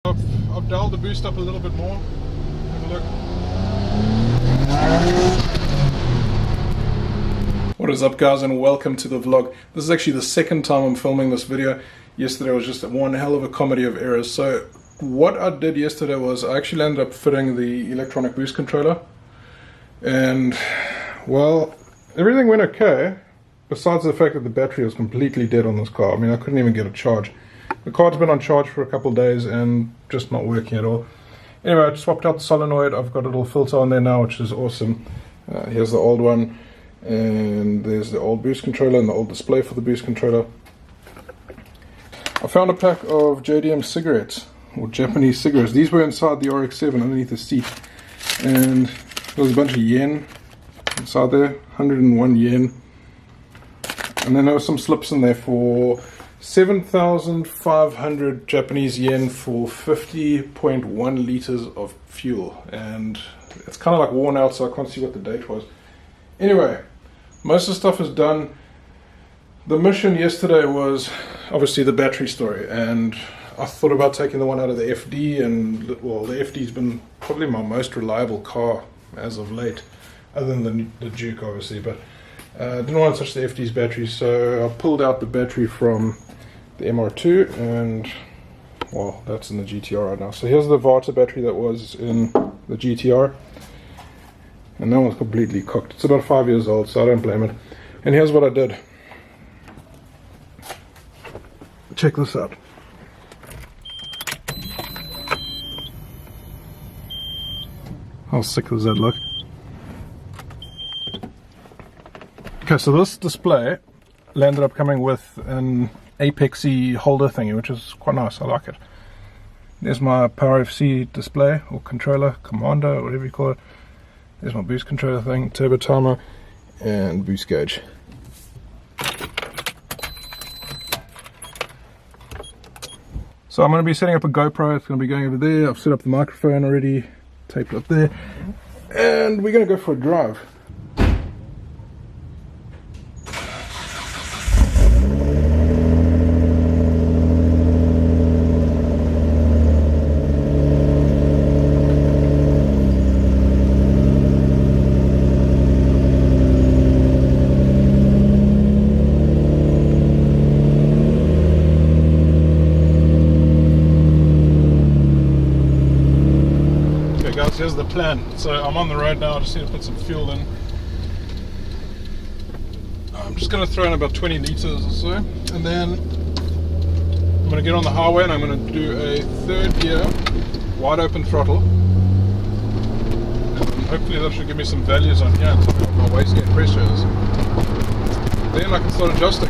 I've dialed the boost up a little bit more. Have a look. What is up, guys, and welcome to the vlog. This is actually the second time I'm filming this video. Yesterday was just one hell of a comedy of errors. So what I did yesterday was I actually ended up fitting the electronic boost controller, and well, everything went okay, besides the fact that the battery was completely dead on this car. I mean, I couldn't even get a charge. The car's been on charge for a couple of days and just not working at all. Anyway, I swapped out the solenoid. I've got a little filter on there now, which is awesome. Here's the old one, and there's the old boost controller and the old display for the boost controller. I found a pack of JDM cigarettes, or Japanese cigarettes. These were inside the RX-7 underneath the seat, and there was a bunch of yen inside there, 101 yen. And then there were some slips in there for 7,500 Japanese yen for 50.1 liters of fuel, and it's kind of like worn out, so I can't see what the date was. Anyway, most of the stuff is done. The mission yesterday was obviously the battery story, and I thought about taking the one out of the FD, and well, the FD's been probably my most reliable car as of late, other than the Duke obviously, but didn't want to touch the FD's battery, so I pulled out the battery from the MR2, and well, that's in the GTR right now. So here's the Varta battery that was in the GTR, and that one's completely cooked. It's about 5 years old, so I don't blame it. And here's what I did. Check this out. How sick does that look? Okay, so this display ended up coming with an apexy holder thingy, which is quite nice. I like it. There's my Power FC display, or controller, commander, or whatever you call it. There's my boost controller thing, turbo timer, and boost gauge. So I'm going to be setting up a GoPro. It's going to be going over there. I've set up the microphone already, taped up there, and we're going to go for a drive. Here's the plan. So I'm on the road now. I just need to put some fuel in. I'm just going to throw in about 20 liters or so, and then I'm going to get on the highway and I'm going to do a third gear wide open throttle, and hopefully that should give me some values on here and tell me what my wastegate pressure is. Then I can start adjusting.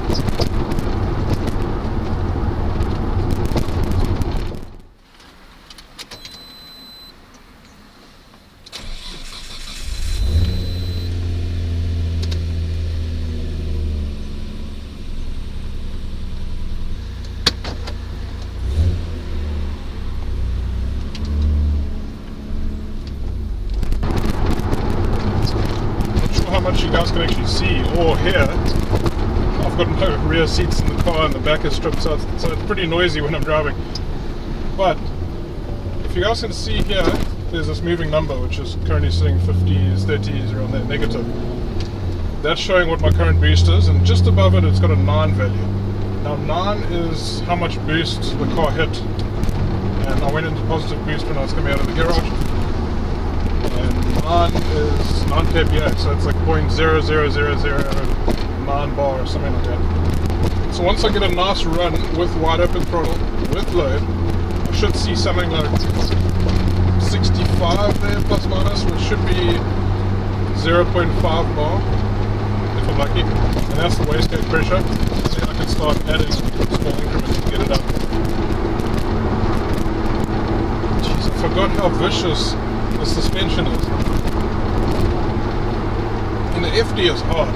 How much you guys can actually see or hear. I've got no rear seats in the car and the back is stripped, so it's pretty noisy when I'm driving. But if you guys can see here, there's this moving number which is currently sitting 50s, 30s, around that negative. That's showing what my current boost is, and just above it it's got a 9 value. Now 9 is how much boost the car hit, and I went into positive boost when I was coming out of the garage. And 9 is 9 kPa, so it's like 0.00009 bar or something like that. So once I get a nice run with wide open throttle, with load, I should see something like 65 there, plus minus, which should be 0.5 bar, if I'm lucky. And that's the wastegate pressure. So I can start adding small increments to get it up. Jeez, I forgot how vicious the suspension is. And the FD is hard,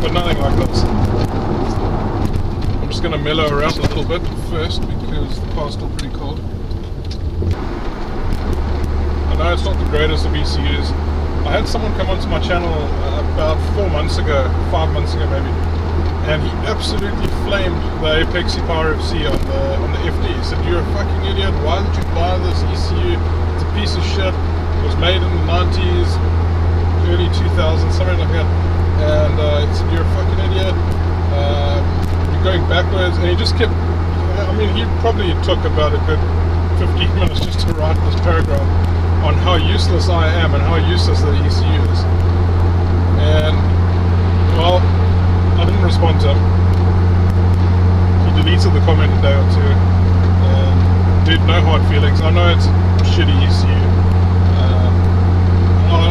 but nothing like this. I'm just going to mellow around a little bit first because the car's still pretty cold. I know it's not the greatest of ECUs. I had someone come onto my channel about 4 months ago, 5 months ago maybe, and he absolutely flamed the Apexi Power FC on the FD. He said, "You're a fucking idiot. Why did you buy this ECU? It's a piece of shit. It was made in the 90s, early 2000s, something like that." And he said, "You're a fucking idiot. You're going backwards." And he just kept, I mean, he probably took about a good 15 minutes just to write this paragraph on how useless I am and how useless the ECU is. And, well, I didn't respond to him. He deleted the comment a day or two. And dude, no hard feelings. I know it's a shitty ECU.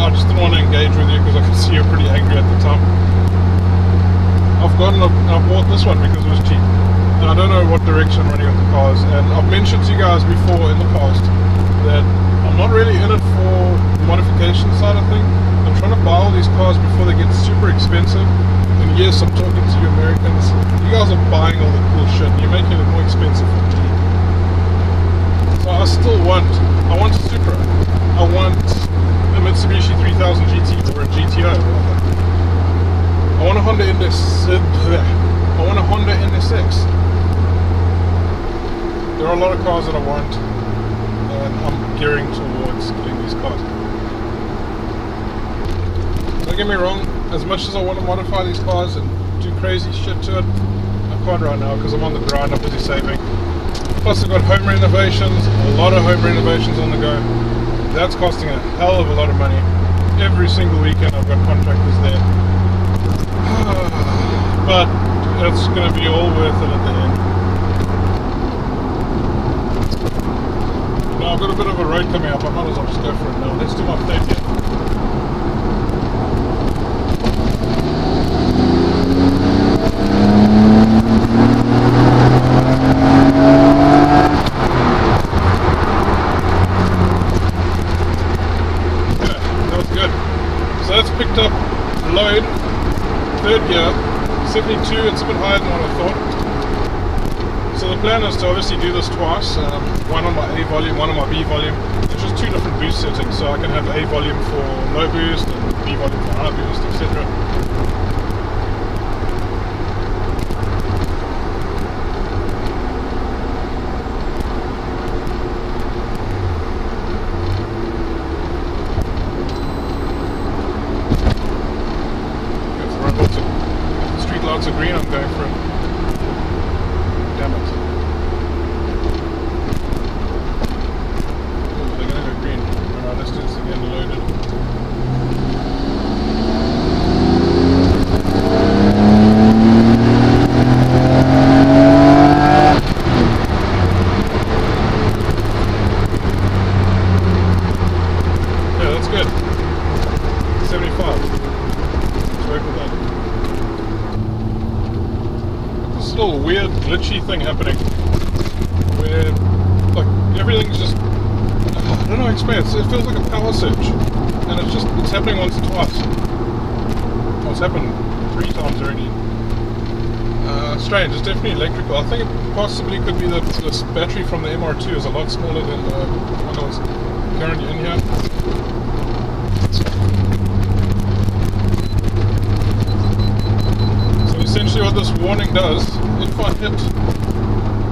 I just didn't want to engage with you because I could see you're pretty angry at the time. I bought this one because it was cheap. And I don't know what direction I'm running with the cars. And I've mentioned to you guys before in the past that I'm not really in it for the modification side of things. I'm trying to buy all these cars before they get super expensive. And yes, I'm talking to you Americans. You guys are buying all the cool shit and you're making it more expensive for me. So I still want a Supra. I want a Mitsubishi 3000 GT or a GTO. I want a Honda NSX. There are a lot of cars that I want, and I'm gearing towards getting these cars. Don't get me wrong, as much as I want to modify these cars and do crazy shit to it, I can't right now because I'm on the grind, I'm busy saving. Plus I've got home renovations, a lot of home renovations on the go. That's costing a hell of a lot of money. Every single weekend I've got contractors there. But it's going to be all worth it at the end. Now I've got a bit of a road coming up, I might as well just go for it now. Let's do my plate here. Picked up load, third gear, 72, it's a bit higher than what I thought. So the plan is to obviously do this twice, one on my A volume, one on my B volume. It's just two different boost settings, so I can have A volume for low boost and B volume for high boost, etc. Lots of green I'm going for. Damn it. Oh, they're going to go green. Alright, let's do this again, loaded. Yeah, that's good. 75. Let's work with that. This little weird glitchy thing happening where like everything's just, I don't know how to explain it. It feels like a power surge and it's happening once or twice. Oh, it's happened 3 times already. Strange, it's definitely electrical. I think it possibly could be that this battery from the MR2 is a lot smaller than the one that was currently in here. Essentially what this warning does, if I hit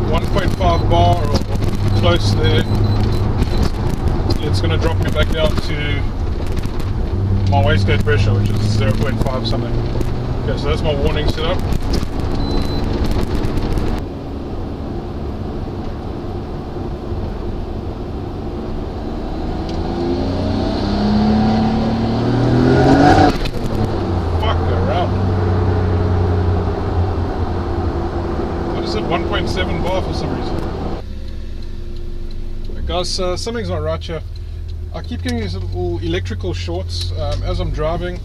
1.5 bar or close there, it's going to drop me back down to my wastegate pressure, which is 0.5 something. Okay, so that's my warning setup. At 1.7 bar for some reason. Guys, something's not right here. I keep getting these little electrical shorts as I'm driving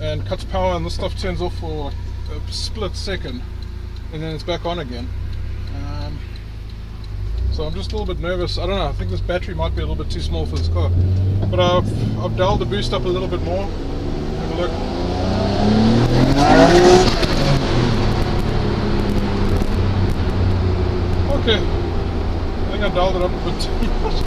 and cuts power and this stuff turns off for like a split second and then it's back on again. So I'm just a little bit nervous. I don't know, I think this battery might be a little bit too small for this car. But I've dialed the boost up a little bit more. Have a look. Okay, I think I dialed it up a bit too much.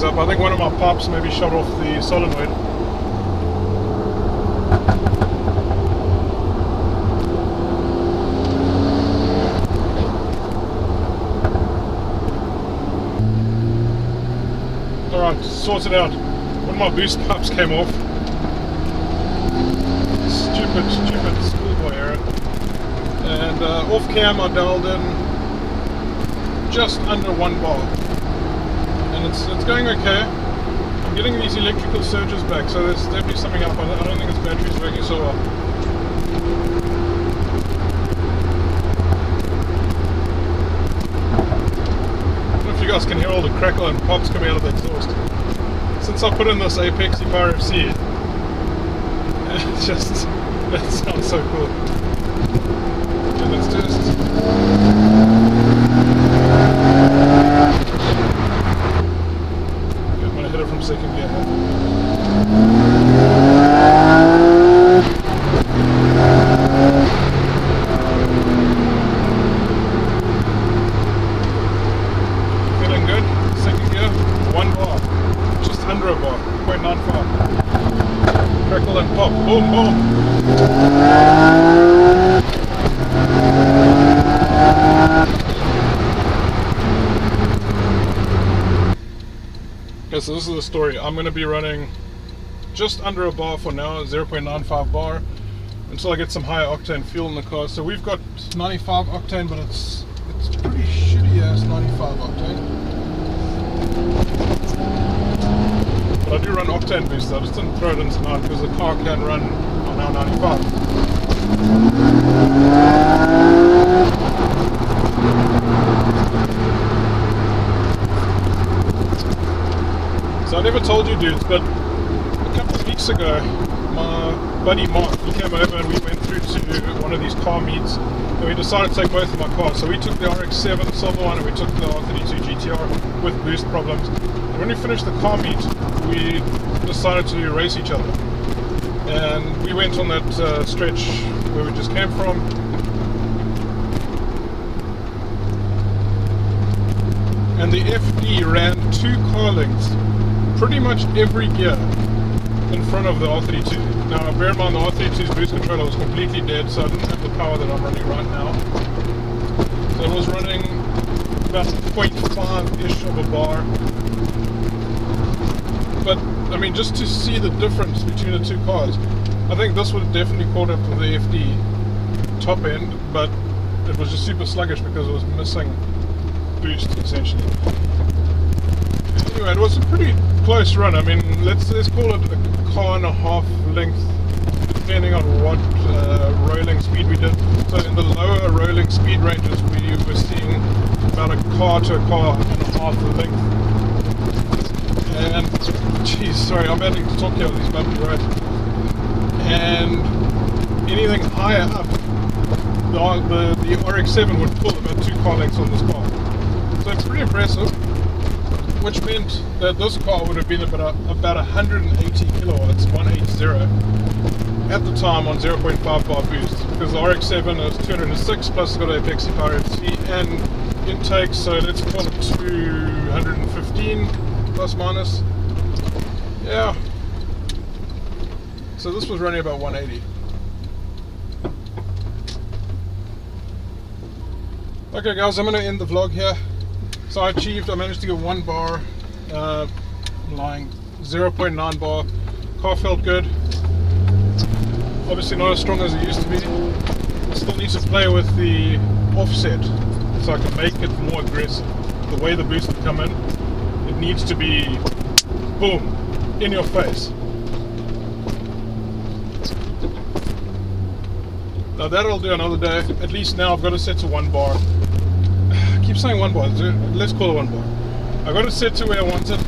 things up. I think one of my pipes maybe shot off the solenoid. Alright, sorted out. One of my boost pipes came off. Stupid schoolboy error. And off cam I dialed in just under 1 bar. And it's going okay. I'm getting these electrical surges back, so there's definitely something up. I don't think its battery's working so well. You guys can hear all the crackle and pops coming out of the exhaust. Since I put in this Apexy Power FC, it sounds so cool. Okay, let's just... Okay, I'm going to hit it from second gear here. Crackle and pop, boom, boom. Okay, so this is the story. I'm going to be running just under a bar for now, 0.95 bar, until I get some higher octane fuel in the car. So we've got 95 octane, but it's pretty shitty ass 95 octane. I do run octane booster, I just didn't throw it in tonight because the car can run on our 95. So I never told you dudes, but a couple of weeks ago my buddy Mark, he came over and we went through to one of these car meets and we decided to take both of my cars. So we took the RX-7 silver one and we took the R32 GTR with boost problems. And when we finished the car meet, we decided to race each other, and we went on that stretch where we just came from, and the FD ran 2 car lengths pretty much every gear in front of the R32. Now bear in mind the R32's boost controller was completely dead, so I didn't have the power that I'm running right now, so it was running about 0.5-ish of a bar. But I mean, just to see the difference between the 2 cars, I think this would have definitely caught up with the FD top end, but it was just super sluggish because it was missing boost essentially. Anyway, it was a pretty close run. I mean, let's call it a car and a half length, depending on what rolling speed we did. So in the lower rolling speed ranges, we were seeing about a car to a car and a half length. And, geez, sorry, I'm having to talk here on these bumpy roads. And anything higher up, the RX-7 would pull about 2 car lengths on this car. So it's pretty impressive, which meant that this car would have been about 180 kilowatts, 180, at the time on 0.5 bar boost, because the RX-7 is 206 plus it's got an Apexy Power FC and intake, so let's call it 215. Plus minus, yeah. So this was running about 180. Okay guys, I'm going to end the vlog here. So I managed to get 1 bar, lying 0.9 bar. Car felt good. Obviously not as strong as it used to be. I still need to play with the offset so I can make it more aggressive. The way the boost would come in, it needs to be boom, in your face. Now that'll do another day. At least now I've got it set to 1 bar. I keep saying 1 bar, let's call it 1 bar. I've got it set to where I want it,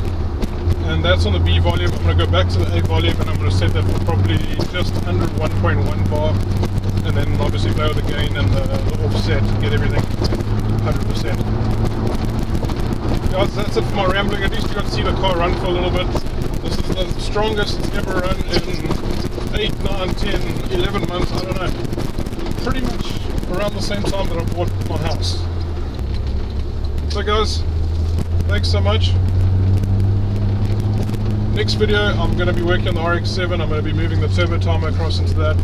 and that's on the B volume. I'm going to go back to the A volume and I'm going to set that for probably just under 1.1 bar, and then obviously lower the gain and the offset to get everything 100%. Guys, that's it for my rambling. At least you got to see the car run for a little bit. This is the strongest it's ever run in 8, 9, 10, 11 months, I don't know. Pretty much around the same time that I bought my house. So guys, thanks so much. next video I'm going to be working on the RX-7. I'm going to be moving the turbo timer across into that,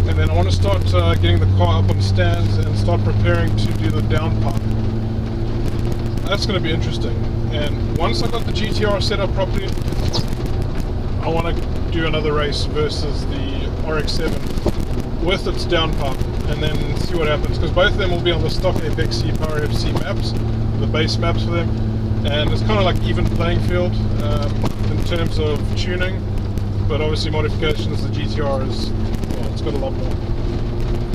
and then I want to start getting the car up on stands and start preparing to do the downpipe. That's going to be interesting. And once I've got the GTR set up properly, I want to do another race versus the RX-7 with its downpipe, and then see what happens, because both of them will be on the stock FXC Power FC maps, the base maps for them, and it's kind of like even playing field in terms of tuning, but obviously modifications. The GTR is, well, it's got a lot more.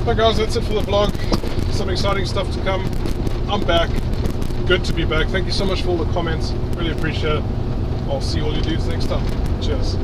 But guys, that's it for the vlog. Some exciting stuff to come. I'm back. Good to be back. Thank you so much for all the comments. Really appreciate it. I'll see all you dudes next time. Cheers.